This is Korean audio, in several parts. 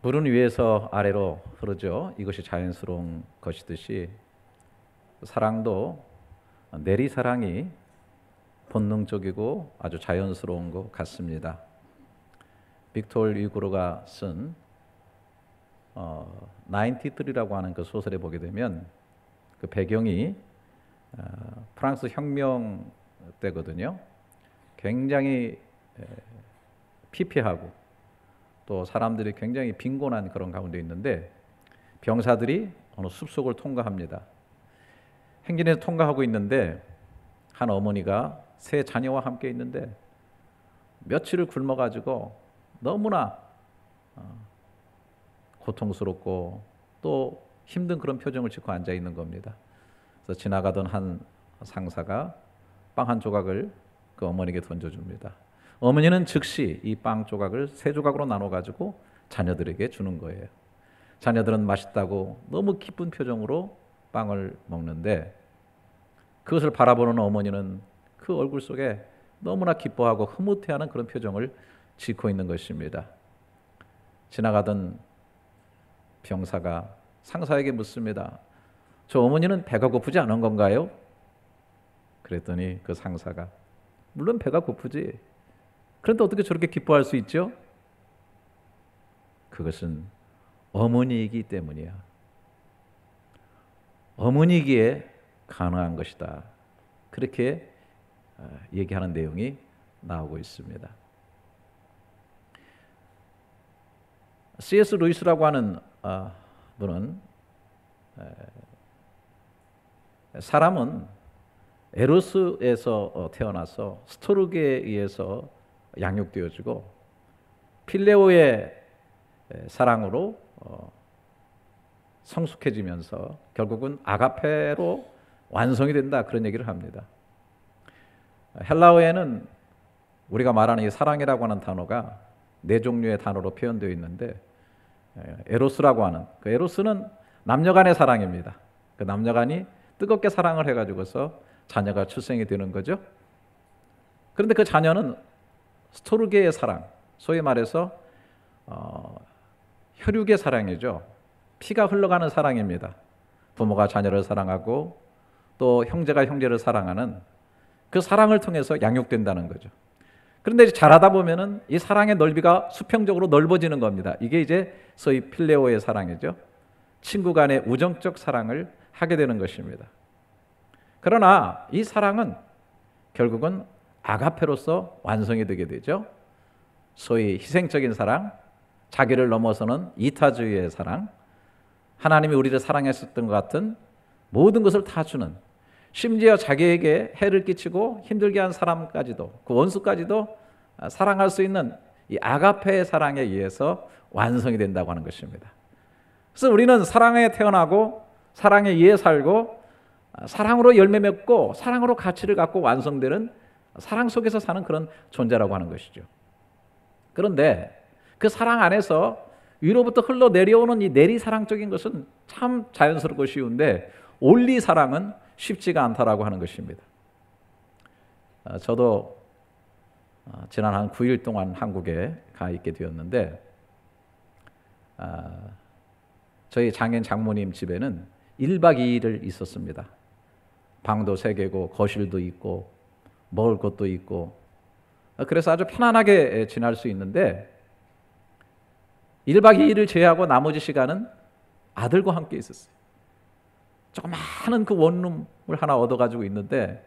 물은 위에서 아래로 흐르죠. 이것이 자연스러운 것이듯이 사랑도 내리사랑이 본능적이고 아주 자연스러운 것 같습니다. 빅토르 유고르가 쓴 93라고 하는 그 소설에 보게 되면 그 배경이 프랑스 혁명 때거든요. 굉장히 피폐하고 또 사람들이 굉장히 빈곤한 그런 가운데 있는데 병사들이 어느 숲속을 통과합니다. 행진에서 통과하고 있는데 한 어머니가 세 자녀와 함께 있는데 며칠을 굶어가지고 너무나 고통스럽고 또 힘든 그런 표정을 짓고 앉아 있는 겁니다. 그래서 지나가던 한 상사가 빵 한 조각을 그 어머니에게 던져줍니다. 어머니는 즉시 이 빵 조각을 세 조각으로 나눠 가지고 자녀들에게 주는 거예요. 자녀들은 맛있다고 너무 기쁜 표정으로 빵을 먹는데 그것을 바라보는 어머니는 그 얼굴 속에 너무나 기뻐하고 흐뭇해하는 그런 표정을 짓고 있는 것입니다. 지나가던 병사가 상사에게 묻습니다. 저 어머니는 배가 고프지 않은 건가요? 그랬더니 그 상사가 물론 배가 고프지. 그런데 어떻게 저렇게 기뻐할 수 있죠? 그것은 어머니이기 때문이야. 어머니이기에 가능한 것이다. 그렇게 얘기하는 내용이 나오고 있습니다. C.S. 루이스라고 하는 분은 사람은 에로스에서 태어나서 스토르게에 의해서 양육되어지고 필레오의 사랑으로 성숙해지면서 결국은 아가페로 완성이 된다, 그런 얘기를 합니다. 헬라어에는 우리가 말하는 이 사랑이라고 하는 단어가 네 종류의 단어로 표현되어 있는데 에로스라고 하는 그 에로스는 남녀간의 사랑입니다. 그 남녀간이 뜨겁게 사랑을 해가지고서 자녀가 출생이 되는 거죠. 그런데 그 자녀는 스토르게의 사랑, 소위 말해서 혈육의 사랑이죠. 피가 흘러가는 사랑입니다. 부모가 자녀를 사랑하고 또 형제가 형제를 사랑하는 그 사랑을 통해서 양육된다는 거죠. 그런데 자라다 보면은 이 사랑의 넓이가 수평적으로 넓어지는 겁니다. 이게 이제 소위 필레오의 사랑이죠. 친구 간의 우정적 사랑을 하게 되는 것입니다. 그러나 이 사랑은 결국은 아가페로서 완성이 되게 되죠. 소위 희생적인 사랑, 자기를 넘어서는 이타주의의 사랑, 하나님이 우리를 사랑했었던 것 같은 모든 것을 다 주는, 심지어 자기에게 해를 끼치고 힘들게 한 사람까지도, 그 원수까지도 사랑할 수 있는 이 아가페의 사랑에 의해서 완성이 된다고 하는 것입니다. 그래서 우리는 사랑에 태어나고 사랑에 의해 살고 사랑으로 열매 맺고 사랑으로 가치를 갖고 완성되는 사랑 속에서 사는 그런 존재라고 하는 것이죠. 그런데 그 사랑 안에서 위로부터 흘러내려오는 이 내리사랑적인 것은 참 자연스럽고 쉬운데 올리사랑은 쉽지가 않다라고 하는 것입니다. 저도 지난 한 9일 동안 한국에 가 있게 되었는데 저희 장인 장모님 집에는 1박 2일을 있었습니다. 방도 3개고 거실도 있고 먹을 것도 있고 그래서 아주 편안하게 지날 수 있는데 1박 2일을 제외하고 나머지 시간은 아들과 함께 있었어요. 조그마한 그 원룸을 하나 얻어가지고 있는데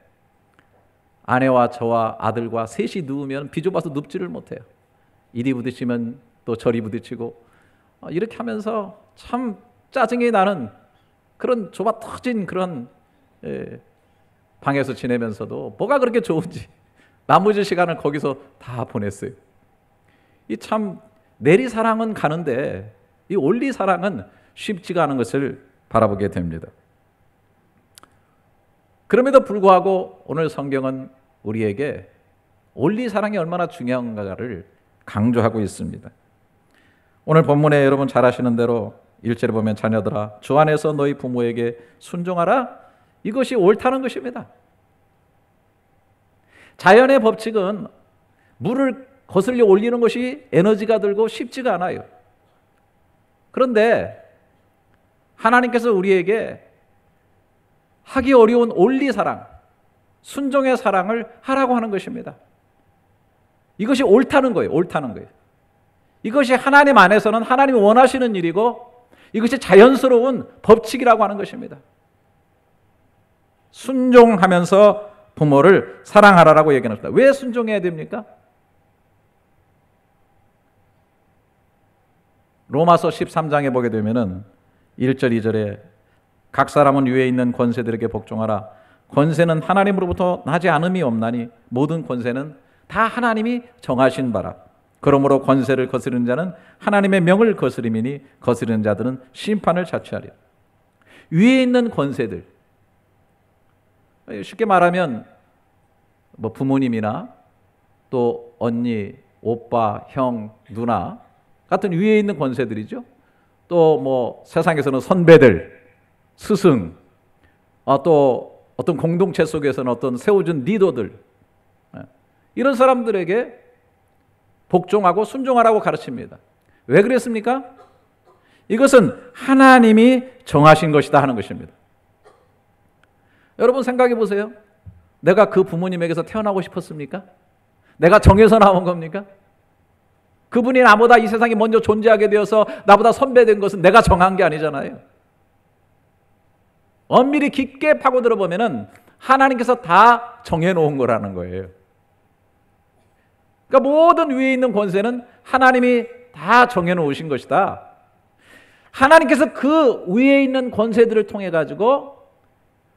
아내와 저와 아들과 셋이 누우면 비좁아서 눕지를 못해요. 이리 부딪히면 또 저리 부딪히고 이렇게 하면서 참 짜증이 나는 그런 좁아 터진 그런 방에서 지내면서도 뭐가 그렇게 좋은지 나머지 시간을 거기서 다 보냈어요. 이 참 내리사랑은 가는데 이 올리사랑은 쉽지가 않은 것을 바라보게 됩니다. 그럼에도 불구하고 오늘 성경은 우리에게 올리사랑이 얼마나 중요한가를 강조하고 있습니다. 오늘 본문에 여러분 잘 아시는 대로 1절에 보면 자녀들아 주 안에서 너희 부모에게 순종하라, 이것이 옳다는 것입니다. 자연의 법칙은 물을 거슬려 올리는 것이 에너지가 들고 쉽지가 않아요. 그런데 하나님께서 우리에게 하기 어려운 온리 사랑, 순종의 사랑을 하라고 하는 것입니다. 이것이 옳다는 거예요. 옳다는 거예요. 이것이 하나님 안에서는 하나님이 원하시는 일이고 이것이 자연스러운 법칙이라고 하는 것입니다. 순종하면서 부모를 사랑하라라고 얘기합니다. 왜 순종해야 됩니까? 로마서 13장에 보게 되면은 1절 2절에 각 사람은 위에 있는 권세들에게 복종하라. 권세는 하나님으로부터 나지 않음이 없나니 모든 권세는 다 하나님이 정하신 바라. 그러므로 권세를 거스르는 자는 하나님의 명을 거스림이니 거스르는 자들은 심판을 자취하리라. 위에 있는 권세들, 쉽게 말하면 뭐 부모님이나 또 언니, 오빠, 형, 누나 같은 위에 있는 권세들이죠. 또 뭐 세상에서는 선배들, 스승, 또 어떤 공동체 속에서는 어떤 세워준 리더들, 이런 사람들에게 복종하고 순종하라고 가르칩니다. 왜 그랬습니까? 이것은 하나님이 정하신 것이다 하는 것입니다. 여러분 생각해 보세요. 내가 그 부모님에게서 태어나고 싶었습니까? 내가 정해서 나온 겁니까? 그분이 나보다 이 세상에 먼저 존재하게 되어서 나보다 선배된 것은 내가 정한 게 아니잖아요. 엄밀히 깊게 파고들어 보면은 하나님께서 다 정해놓은 거라는 거예요. 그러니까 모든 위에 있는 권세는 하나님이 다 정해놓으신 것이다. 하나님께서 그 위에 있는 권세들을 통해 가지고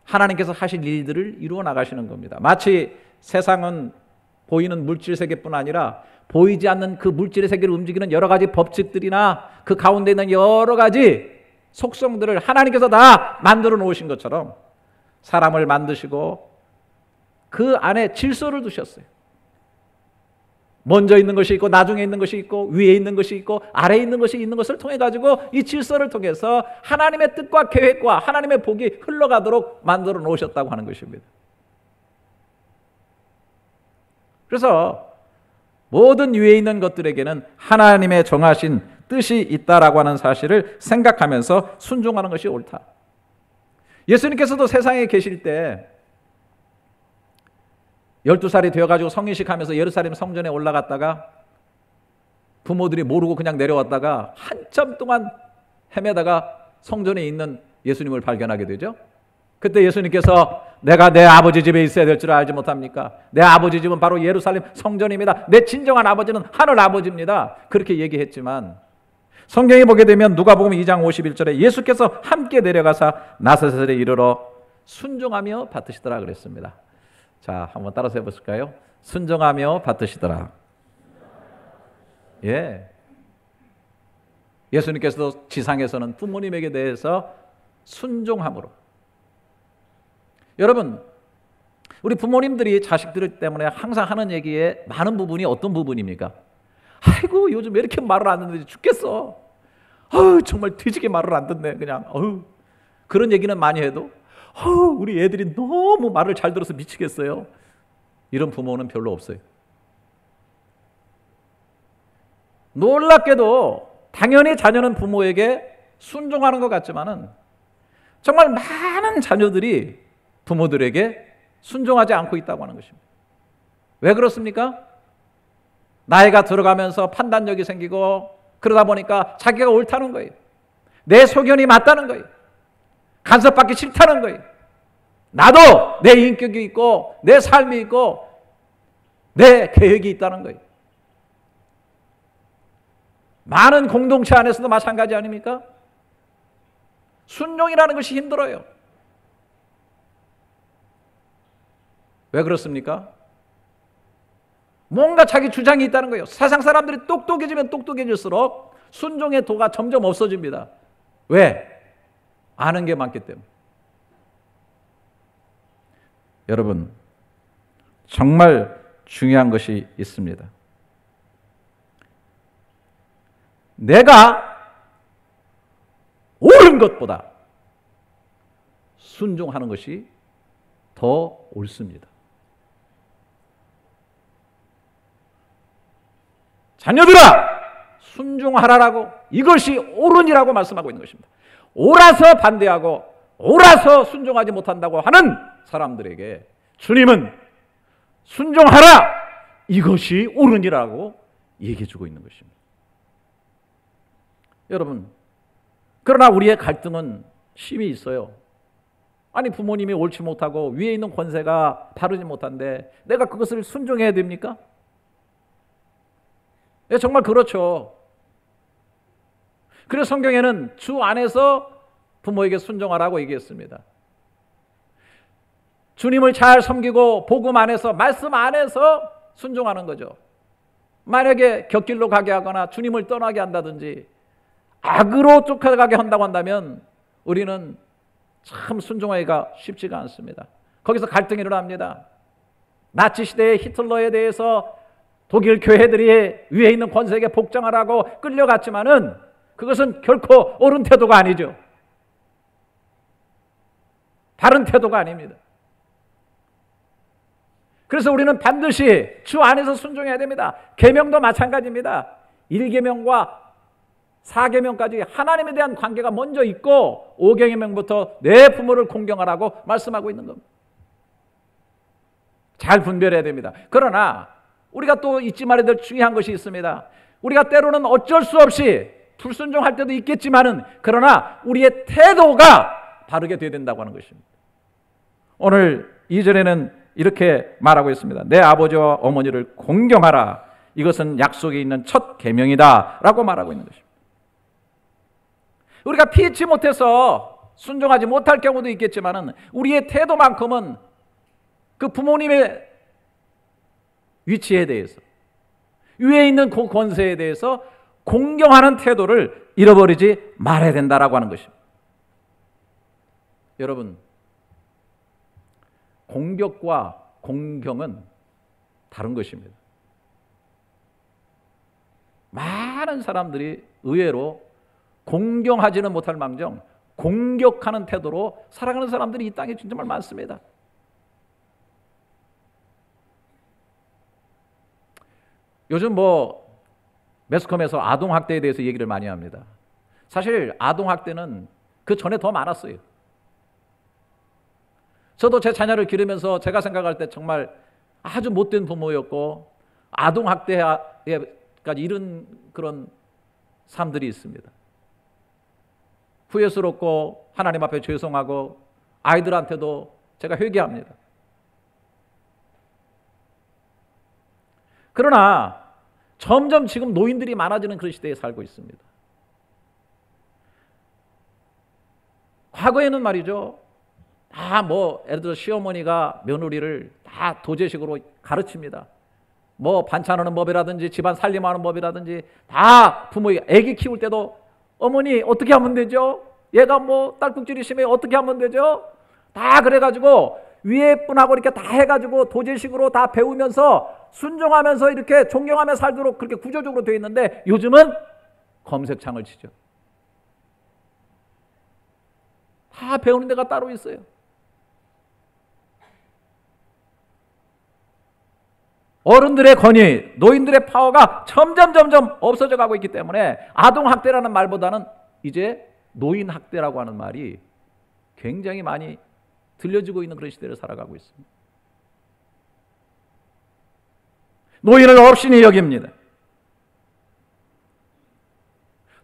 하나님께서 하실 일들을 이루어 나가시는 겁니다. 마치 세상은 보이는 물질 세계뿐 아니라 보이지 않는 그 물질의 세계를 움직이는 여러 가지 법칙들이나 그 가운데 있는 여러 가지 속성들을 하나님께서 다 만들어 놓으신 것처럼 사람을 만드시고 그 안에 질서를 두셨어요. 먼저 있는 것이 있고 나중에 있는 것이 있고 위에 있는 것이 있고 아래에 있는 것이 있는 것을 통해 가지고 이 질서를 통해서 하나님의 뜻과 계획과 하나님의 복이 흘러가도록 만들어 놓으셨다고 하는 것입니다. 그래서 모든 위에 있는 것들에게는 하나님의 정하신 뜻이 있다라고 하는 사실을 생각하면서 순종하는 것이 옳다. 예수님께서도 세상에 계실 때 12살이 되어가지고 성인식 하면서 예루살렘 성전에 올라갔다가 부모들이 모르고 그냥 내려왔다가 한참 동안 헤매다가 성전에 있는 예수님을 발견하게 되죠. 그때 예수님께서 내가 내 아버지 집에 있어야 될 줄 알지 못합니까? 내 아버지 집은 바로 예루살렘 성전입니다. 내 진정한 아버지는 하늘 아버지입니다. 그렇게 얘기했지만 성경에 보게 되면 누가복음 2장 51절에 예수께서 함께 내려가사 나사렛에 이르러 순종하며 받으시더라 그랬습니다. 자, 한번 따라서 해보실까요? 순종하며 받으시더라. 예. 예수님께서도 지상에서는 부모님에게 대해서 순종함으로. 여러분, 우리 부모님들이 자식들 때문에 항상 하는 얘기의 많은 부분이 어떤 부분입니까? 아이고, 요즘 왜 이렇게 말을 안 듣는지 죽겠어. 정말 뒤지게 말을 안 듣네. 그냥 그런 얘기는 많이 해도 우리 애들이 너무 말을 잘 들어서 미치겠어요. 이런 부모는 별로 없어요. 놀랍게도 당연히 자녀는 부모에게 순종하는 것 같지만은 정말 많은 자녀들이 부모들에게 순종하지 않고 있다고 하는 것입니다. 왜 그렇습니까? 나이가 들어가면서 판단력이 생기고 그러다 보니까 자기가 옳다는 거예요. 내 소견이 맞다는 거예요. 간섭받기 싫다는 거예요. 나도 내 인격이 있고 내 삶이 있고 내 계획이 있다는 거예요. 많은 공동체 안에서도 마찬가지 아닙니까? 순종이라는 것이 힘들어요. 왜 그렇습니까? 뭔가 자기 주장이 있다는 거예요. 세상 사람들이 똑똑해지면 똑똑해질수록 순종의 도가 점점 없어집니다. 왜? 아는 게 많기 때문에. 여러분, 정말 중요한 것이 있습니다. 내가 옳은 것보다 순종하는 것이 더 옳습니다. 자녀들아, 순종하라라고, 이것이 옳으니라고 말씀하고 있는 것입니다. 옳아서 반대하고 옳아서 순종하지 못한다고 하는 사람들에게 주님은 순종하라, 이것이 옳으니라고 얘기해 주고 있는 것입니다. 여러분, 그러나 우리의 갈등은 심히 있어요. 아니, 부모님이 옳지 못하고 위에 있는 권세가 바르지 못한데 내가 그것을 순종해야 됩니까? 네, 정말 그렇죠. 그래서 성경에는 주 안에서 부모에게 순종하라고 얘기했습니다. 주님을 잘 섬기고 복음 안에서, 말씀 안에서 순종하는 거죠. 만약에 곁길로 가게 하거나 주님을 떠나게 한다든지 악으로 쫓아가게 한다고 한다면 우리는 참 순종하기가 쉽지가 않습니다. 거기서 갈등이 일어납니다. 나치 시대의 히틀러에 대해서 독일 교회들이 위에 있는 권세에게 복종하라고 끌려갔지만은 그것은 결코 옳은 태도가 아니죠. 바른 태도가 아닙니다. 그래서 우리는 반드시 주 안에서 순종해야 됩니다. 계명도 마찬가지입니다. 1계명과 4계명까지 하나님에 대한 관계가 먼저 있고 5계명부터 내 부모를 공경하라고 말씀하고 있는 겁니다. 잘 분별해야 됩니다. 그러나 우리가 또 잊지 말아야 될 중요한 것이 있습니다. 우리가 때로는 어쩔 수 없이 불순종할 때도 있겠지만은, 그러나 우리의 태도가 바르게 되어야 된다고 하는 것입니다. 오늘 2절에는 이렇게 말하고 있습니다. 내 아버지와 어머니를 공경하라, 이것은 약속에 있는 첫 계명이다 라고 말하고 있는 것입니다. 우리가 피치 못해서 순종하지 못할 경우도 있겠지만은 우리의 태도만큼은 그 부모님의 위치에 대해서, 위에 있는 그 권세에 대해서 공경하는 태도를 잃어버리지 말아야 된다라고 하는 것입니다. 여러분, 공격과 공경은 다른 것입니다. 많은 사람들이 의외로 공경하지는 못할 망정 공격하는 태도로 살아가는 사람들이 이 땅에 정말 많습니다. 요즘 매스컴에서 아동학대에 대해서 얘기를 많이 합니다. 사실 아동학대는 그 전에 더 많았어요. 저도 제 자녀를 기르면서 제가 생각할 때 정말 아주 못된 부모였고 아동학대까지 이른 그런 삶들이 있습니다. 후회스럽고 하나님 앞에 죄송하고 아이들한테도 제가 회개합니다. 그러나 점점 지금 노인들이 많아지는 그런 시대에 살고 있습니다. 과거에는 말이죠, 예를 들어 시어머니가 며느리를 다 도제식으로 가르칩니다. 반찬하는 법이라든지 집안 살림하는 법이라든지 다 부모가 애기 키울 때도 어머니 어떻게 하면 되죠? 얘가 딸꾹질이 심해 어떻게 하면 되죠? 다 그래가지고 위에 분하고 이렇게 다 해가지고 도제식으로 다 배우면서 순종하면서 이렇게 존경하며 살도록 그렇게 구조적으로 되어 있는데, 요즘은 검색창을 치죠. 다 배우는 데가 따로 있어요. 어른들의 권위, 노인들의 파워가 점점 없어져 가고 있기 때문에 아동학대라는 말보다는 이제 노인학대라고 하는 말이 굉장히 많이 들려지고 있는 그런 시대를 살아가고 있습니다. 노인을 업신이 여깁니다.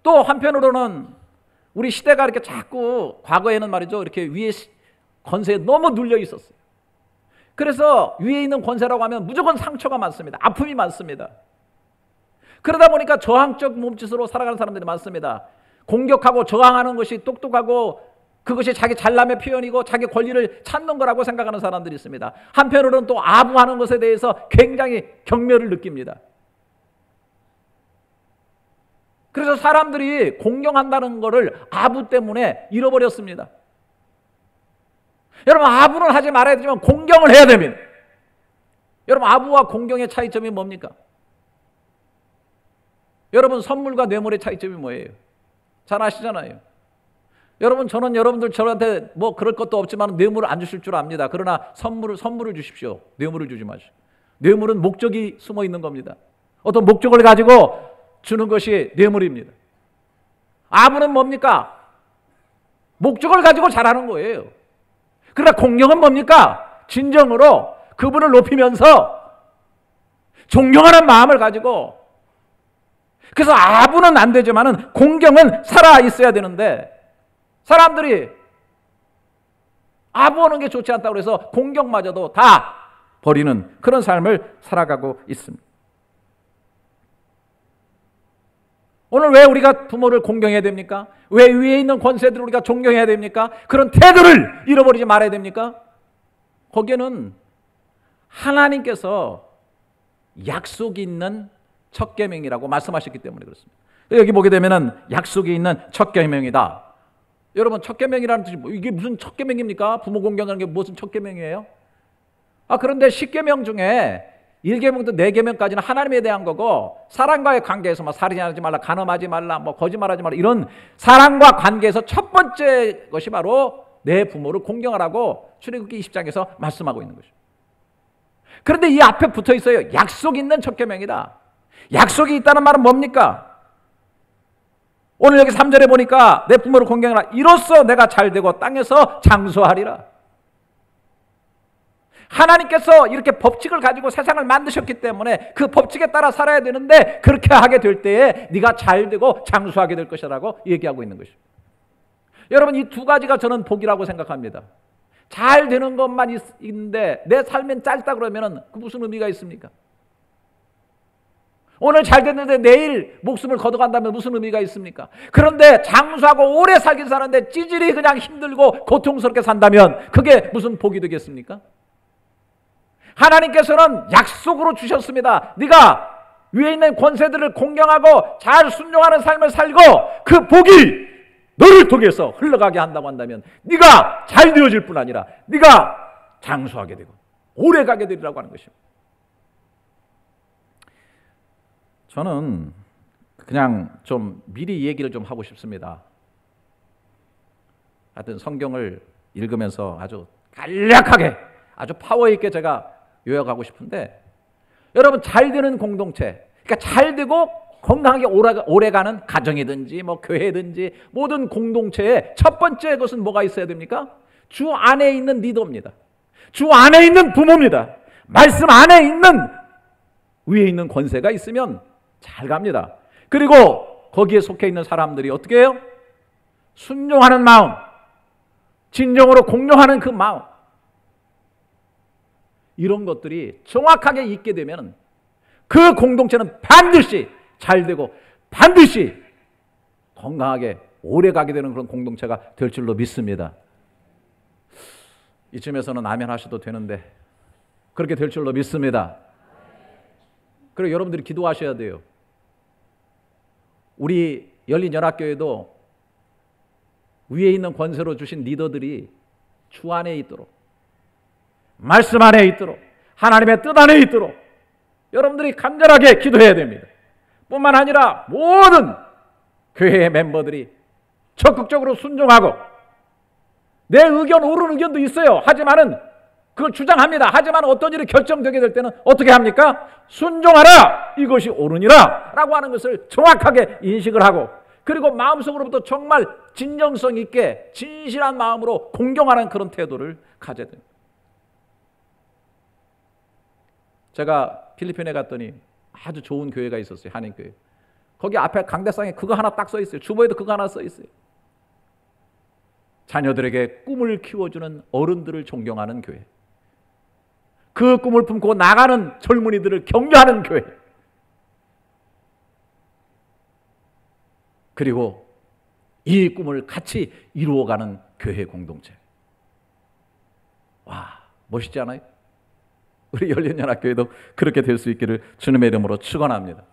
또 한편으로는 우리 시대가 이렇게 자꾸, 과거에는 말이죠, 이렇게 위에 권세에 너무 눌려 있었어요. 그래서 위에 있는 권세라고 하면 무조건 상처가 많습니다. 아픔이 많습니다. 그러다 보니까 저항적 몸짓으로 살아가는 사람들이 많습니다. 공격하고 저항하는 것이 똑똑하고 그것이 자기 잘남의 표현이고 자기 권리를 찾는 거라고 생각하는 사람들이 있습니다. 한편으로는 또 아부하는 것에 대해서 굉장히 경멸을 느낍니다. 그래서 사람들이 공경한다는 것을 아부 때문에 잃어버렸습니다. 여러분, 아부는 하지 말아야 되지만 공경을 해야 됩니다. 여러분, 아부와 공경의 차이점이 뭡니까? 여러분, 선물과 뇌물의 차이점이 뭐예요? 잘 아시잖아요. 여러분, 저는 여러분들 저한테 그럴 것도 없지만 뇌물을 안 주실 줄 압니다. 그러나 선물을 주십시오. 뇌물을 주지 마시고. 뇌물은 목적이 숨어 있는 겁니다. 어떤 목적을 가지고 주는 것이 뇌물입니다. 아부는 뭡니까? 목적을 가지고 잘하는 거예요. 그러나 공경은 뭡니까? 진정으로 그분을 높이면서 존경하는 마음을 가지고, 그래서 아부는 안 되지만은 공경은 살아 있어야 되는데, 사람들이 아부하는 게 좋지 않다고 해서 공경마저도 다 버리는 그런 삶을 살아가고 있습니다. 오늘 왜 우리가 부모를 공경해야 됩니까? 왜 위에 있는 권세들을 우리가 존경해야 됩니까? 그런 태도를 잃어버리지 말아야 됩니까? 거기에는 하나님께서 약속이 있는 첫 계명이라고 말씀하셨기 때문에 그렇습니다. 여기 보게 되면은 약속이 있는 첫 계명이다. 여러분, 첫 계명이라는 뜻이 이게 무슨 첫 계명입니까? 부모 공경하는 게 무슨 첫 계명이에요? 그런데 10계명 중에 1계명부터 4계명까지는 하나님에 대한 거고, 사람과의 관계에서 살인하지 말라, 간음하지 말라, 거짓말하지 말라, 이런 사랑과 관계에서 첫 번째 것이 바로 내 부모를 공경하라고 출애굽기 20장에서 말씀하고 있는 것이죠. 그런데 이 앞에 붙어 있어요. 약속이 있는 첫 계명이다. 약속이 있다는 말은 뭡니까? 오늘 여기 3절에 보니까 내 부모를 공경하라. 이로써 내가 잘되고 땅에서 장수하리라. 하나님께서 이렇게 법칙을 가지고 세상을 만드셨기 때문에 그 법칙에 따라 살아야 되는데, 그렇게 하게 될 때에 네가 잘되고 장수하게 될 것이라고 얘기하고 있는 것이죠. 여러분, 이 두 가지가 저는 복이라고 생각합니다. 잘 되는 것만 있는데 내 삶은 짧다 그러면 그 무슨 의미가 있습니까? 오늘 잘 됐는데 내일 목숨을 걷어간다면 무슨 의미가 있습니까? 그런데 장수하고 오래 살긴 사는데 찌질이 그냥 힘들고 고통스럽게 산다면 그게 무슨 복이 되겠습니까? 하나님께서는 약속으로 주셨습니다. 네가 위에 있는 권세들을 공경하고 잘 순종하는 삶을 살고 그 복이 너를 통해서 흘러가게 한다고 한다면 네가 잘 되어질 뿐 아니라 네가 장수하게 되고 오래 가게 되리라고 하는 것입니다. 저는 그냥 좀 미리 얘기를 좀 하고 싶습니다. 하여튼 성경을 읽으면서 아주 간략하게, 아주 파워 있게 제가 요약하고 싶은데, 여러분, 잘 되는 공동체, 그러니까 잘 되고 건강하게 오래가는 가정이든지 교회든지 모든 공동체에 첫 번째 것은 뭐가 있어야 됩니까? 주 안에 있는 리더입니다. 주 안에 있는 부모입니다. 말씀 안에 있는 위에 있는 권세가 있으면 잘 갑니다. 그리고 거기에 속해 있는 사람들이 어떻게 해요? 순종하는 마음, 진정으로 공경하는 그 마음, 이런 것들이 정확하게 있게 되면 그 공동체는 반드시 잘 되고 반드시 건강하게 오래 가게 되는 그런 공동체가 될 줄로 믿습니다. 이쯤에서는 아멘 하셔도 되는데 그렇게 될 줄로 믿습니다. 그리고 여러분들이 기도하셔야 돼요. 우리 열린연합교회도 위에 있는 권세로 주신 리더들이 주 안에 있도록, 말씀 안에 있도록, 하나님의 뜻 안에 있도록 여러분들이 간절하게 기도해야 됩니다. 뿐만 아니라 모든 교회의 멤버들이 적극적으로 순종하고, 내 의견, 옳은 의견도 있어요. 하지만은 그걸 주장합니다. 하지만 어떤 일이 결정되게 될 때는 어떻게 합니까? 순종하라, 이것이 옳으니라 라고 하는 것을 정확하게 인식을 하고, 그리고 마음속으로부터 정말 진정성 있게 진실한 마음으로 공경하는 그런 태도를 가져야 됩니다. 제가 필리핀에 갔더니 아주 좋은 교회가 있었어요. 한인교회. 거기 앞에 강대상에 그거 하나 딱 써 있어요. 주보에도 그거 하나 써 있어요. 자녀들에게 꿈을 키워주는 어른들을 존경하는 교회. 그 꿈을 품고 나가는 젊은이들을 격려하는 교회. 그리고 이 꿈을 같이 이루어가는 교회 공동체. 와, 멋있지 않아요? 우리 열린연합교회도 그렇게 될 수 있기를 주님의 이름으로 축원합니다.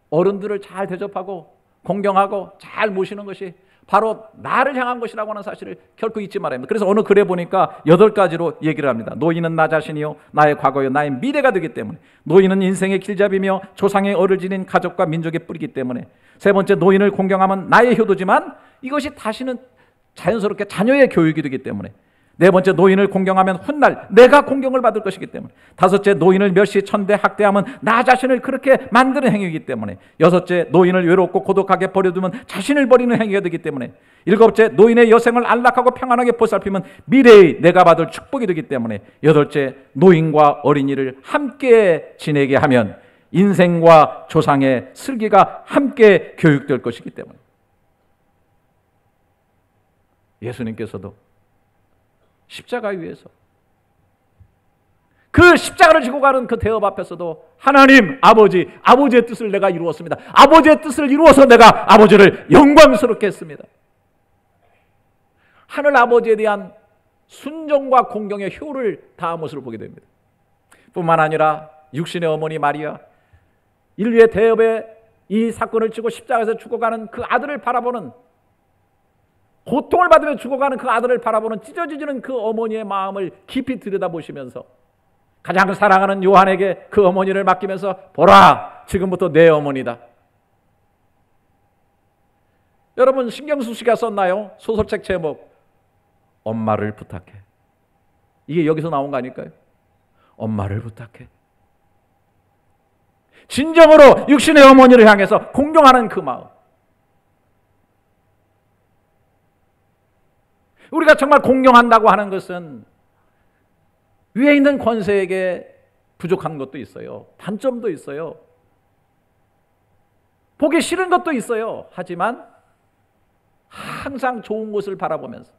어른들을 잘 대접하고 공경하고 잘 모시는 것이 바로 나를 향한 것이라고 하는 사실을 결코 잊지 말아야 합니다. 그래서 어느 글에 보니까 8가지로 얘기를 합니다. 노인은 나 자신이요, 나의 과거요, 나의 미래가 되기 때문에. 노인은 인생의 길잡이며 조상의 얼을 지닌 가족과 민족의 뿌리기 때문에. 세 번째, 노인을 공경하면 나의 효도지만 이것이 다시는 자연스럽게 자녀의 교육이 되기 때문에. 네 번째, 노인을 공경하면 훗날 내가 공경을 받을 것이기 때문에. 다섯째, 노인을 멸시 천대 학대하면 나 자신을 그렇게 만드는 행위이기 때문에. 여섯째, 노인을 외롭고 고독하게 버려두면 자신을 버리는 행위가 되기 때문에. 일곱째, 노인의 여생을 안락하고 평안하게 보살피면 미래의 내가 받을 축복이 되기 때문에. 여덟째, 노인과 어린이를 함께 지내게 하면 인생과 조상의 슬기가 함께 교육될 것이기 때문에. 예수님께서도 십자가 위에서 그 십자가를 지고 가는 그 대업 앞에서도 하나님 아버지의 뜻을 내가 이루었습니다. 아버지의 뜻을 이루어서 내가 아버지를 영광스럽게 했습니다. 하늘 아버지에 대한 순종과 공경의 효를 다한 모습을 보게 됩니다. 뿐만 아니라 육신의 어머니 마리아, 인류의 대업에 이 사건을 치고 십자가에서 죽어가는 그 아들을 바라보는, 고통을 받으며 죽어가는 그 아들을 바라보는 찢어지는 그 어머니의 마음을 깊이 들여다보시면서 가장 사랑하는 요한에게 그 어머니를 맡기면서 보라, 지금부터 내 어머니다. 여러분, 신경수 씨가 썼나요? 소설책 제목 엄마를 부탁해. 이게 여기서 나온 거 아닐까요? 엄마를 부탁해. 진정으로 육신의 어머니를 향해서 공경하는 그 마음. 우리가 정말 공경한다고 하는 것은 위에 있는 권세에게 부족한 것도 있어요. 단점도 있어요. 보기 싫은 것도 있어요. 하지만 항상 좋은 것을 바라보면서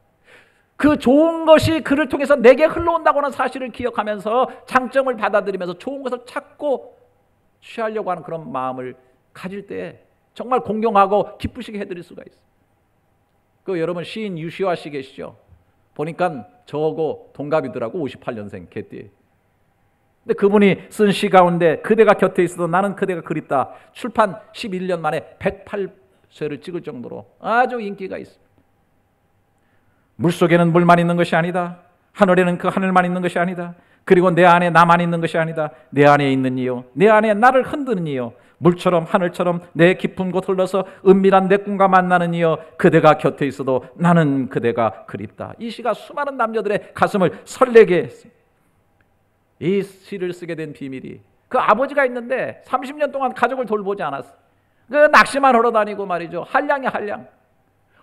그 좋은 것이 그를 통해서 내게 흘러온다고 하는 사실을 기억하면서 장점을 받아들이면서 좋은 것을 찾고 취하려고 하는 그런 마음을 가질 때 정말 공경하고 기쁘시게 해드릴 수가 있어요. 그 여러분, 시인 유시화 씨 계시죠? 보니까 저하고 동갑이더라고. 58년생 개띠. 근데 그분이 쓴 시 가운데 그대가 곁에 있어도 나는 그대가 그립다, 출판 11년 만에 108쇄를 찍을 정도로 아주 인기가 있습니다. 물속에는 물만 있는 것이 아니다. 하늘에는 그 하늘만 있는 것이 아니다. 그리고 내 안에 나만 있는 것이 아니다. 내 안에 있는 이요, 내 안에 나를 흔드는 이요, 물처럼 하늘처럼 내 깊은 곳 흘러서 은밀한 내 꿈과 만나는 이여, 그대가 곁에 있어도 나는 그대가 그립다. 이 시가 수많은 남녀들의 가슴을 설레게 했습니다. 이 시를 쓰게 된 비밀이, 그 아버지가 있는데 30년 동안 가족을 돌보지 않았어. 그 낚시만 하러 다니고 말이죠. 한량이야 한량.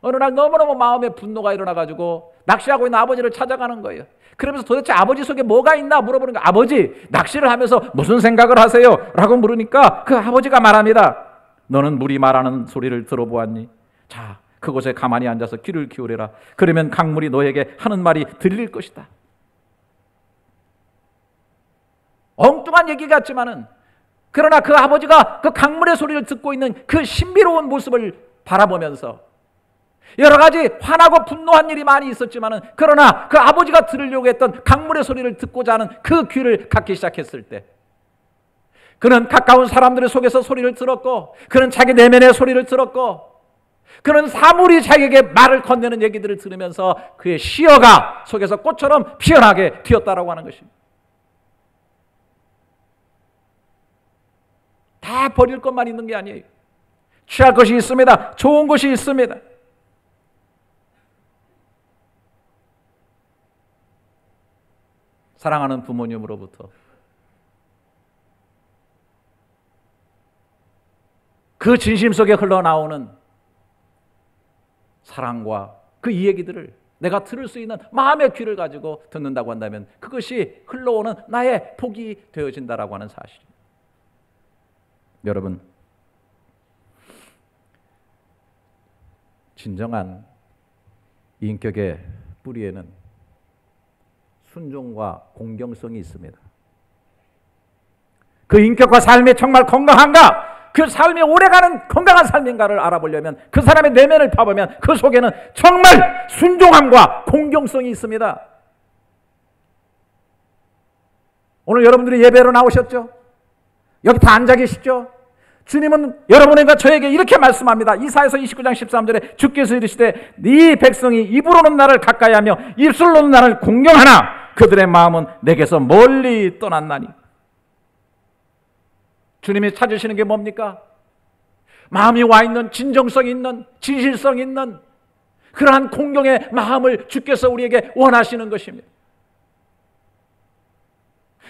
어느 날 너무너무 마음에 분노가 일어나가지고 낚시하고 있는 아버지를 찾아가는 거예요. 그러면서 도대체 아버지 속에 뭐가 있나 물어보는 거예요. 아버지, 낚시를 하면서 무슨 생각을 하세요? 라고 물으니까 그 아버지가 말합니다. 너는 물이 말하는 소리를 들어보았니? 자, 그곳에 가만히 앉아서 귀를 기울여라. 그러면 강물이 너에게 하는 말이 들릴 것이다. 엉뚱한 얘기 같지만은, 그러나 그 아버지가 그 강물의 소리를 듣고 있는 그 신비로운 모습을 바라보면서 여러 가지 화나고 분노한 일이 많이 있었지만은, 그러나 그 아버지가 들으려고 했던 강물의 소리를 듣고자 하는 그 귀를 갖기 시작했을 때, 그는 가까운 사람들의 속에서 소리를 들었고, 그는 자기 내면의 소리를 들었고, 그는 사물이 자기에게 말을 건네는 얘기들을 들으면서 그의 시어가 속에서 꽃처럼 피어나게 되었다라고 하는 것입니다. 다 버릴 것만 있는 게 아니에요. 취할 것이 있습니다. 좋은 것이 있습니다. 사랑하는 부모님으로부터 그 진심 속에 흘러나오는 사랑과 그 이야기들을 내가 들을 수 있는 마음의 귀를 가지고 듣는다고 한다면 그것이 흘러오는 나의 복이 되어진다라고 하는 사실입니다. 여러분, 진정한 인격의 뿌리에는 순종과 공경성이 있습니다. 그 인격과 삶이 정말 건강한가? 그 삶이 오래가는 건강한 삶인가를 알아보려면 그 사람의 내면을 파보면 그 속에는 정말 순종함과 공경성이 있습니다. 오늘 여러분들이 예배로 나오셨죠? 여기 다 앉아 계시죠? 주님은 여러분과 저에게 이렇게 말씀합니다. 이사야서 29장 13절에 주께서 이르시되 네 백성이 입으로는 나를 가까이하며 입술로는 나를 공경하나 그들의 마음은 내게서 멀리 떠났나니. 주님이 찾으시는 게 뭡니까? 마음이 와 있는 진정성 있는 진실성 있는 그러한 공경의 마음을 주께서 우리에게 원하시는 것입니다.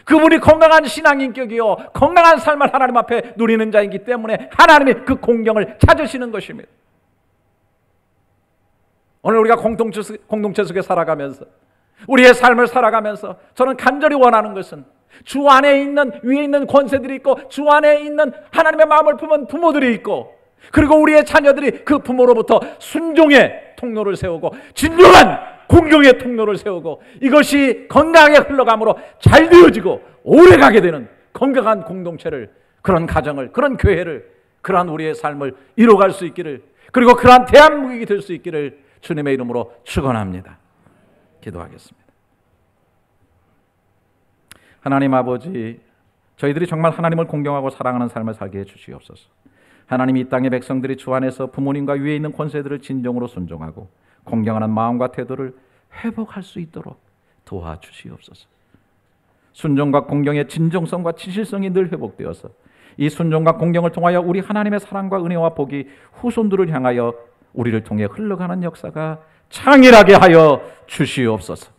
그분이 건강한 신앙인격이요 건강한 삶을 하나님 앞에 누리는 자이기 때문에 하나님이 그 공경을 찾으시는 것입니다. 오늘 우리가 공동체 속에 살아가면서 우리의 삶을 살아가면서 저는 간절히 원하는 것은 주 안에 있는 위에 있는 권세들이 있고 주 안에 있는 하나님의 마음을 품은 부모들이 있고 그리고 우리의 자녀들이 그 부모로부터 순종의 통로를 세우고 진정한 공경의 통로를 세우고 이것이 건강하게 흘러감으로 잘 되어지고 오래가게 되는 건강한 공동체를 그런 가정을 그런 교회를 그러한 우리의 삶을 이뤄갈 수 있기를 그리고 그러한 대한민국이 될 수 있기를 주님의 이름으로 축원합니다. 기도하겠습니다. 하나님 아버지, 저희들이 정말 하나님을 공경하고 사랑하는 삶을 살게 해주시옵소서. 하나님이 이 땅의 백성들이 주 안에서 부모님과 위에 있는 권세들을 진정으로 순종하고 공경하는 마음과 태도를 회복할 수 있도록 도와주시옵소서. 순종과 공경의 진정성과 진실성이 늘 회복되어서 이 순종과 공경을 통하여 우리 하나님의 사랑과 은혜와 복이 후손들을 향하여 우리를 통해 흘러가는 역사가 창일하게 하여 주시옵소서.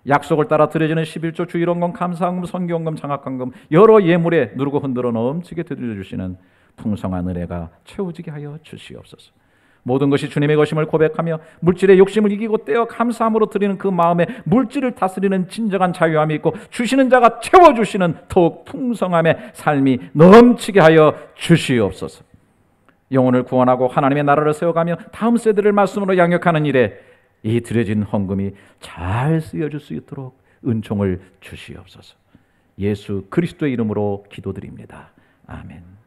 약속을 따라 드려지는 11조 주일원금, 감사헌금, 선교헌금, 장학헌금 여러 예물에 누르고 흔들어 넘치게 드려주시는 풍성한 은혜가 채워지게 하여 주시옵소서. 모든 것이 주님의 것임을 고백하며 물질의 욕심을 이기고 떼어 감사함으로 드리는 그 마음에 물질을 다스리는 진정한 자유함이 있고 주시는 자가 채워주시는 더욱 풍성함의 삶이 넘치게 하여 주시옵소서. 영혼을 구원하고 하나님의 나라를 세워가며 다음 세대를 말씀으로 양육하는 일에 이 드려진 헌금이 잘 쓰여질 수 있도록 은총을 주시옵소서. 예수 그리스도의 이름으로 기도드립니다. 아멘.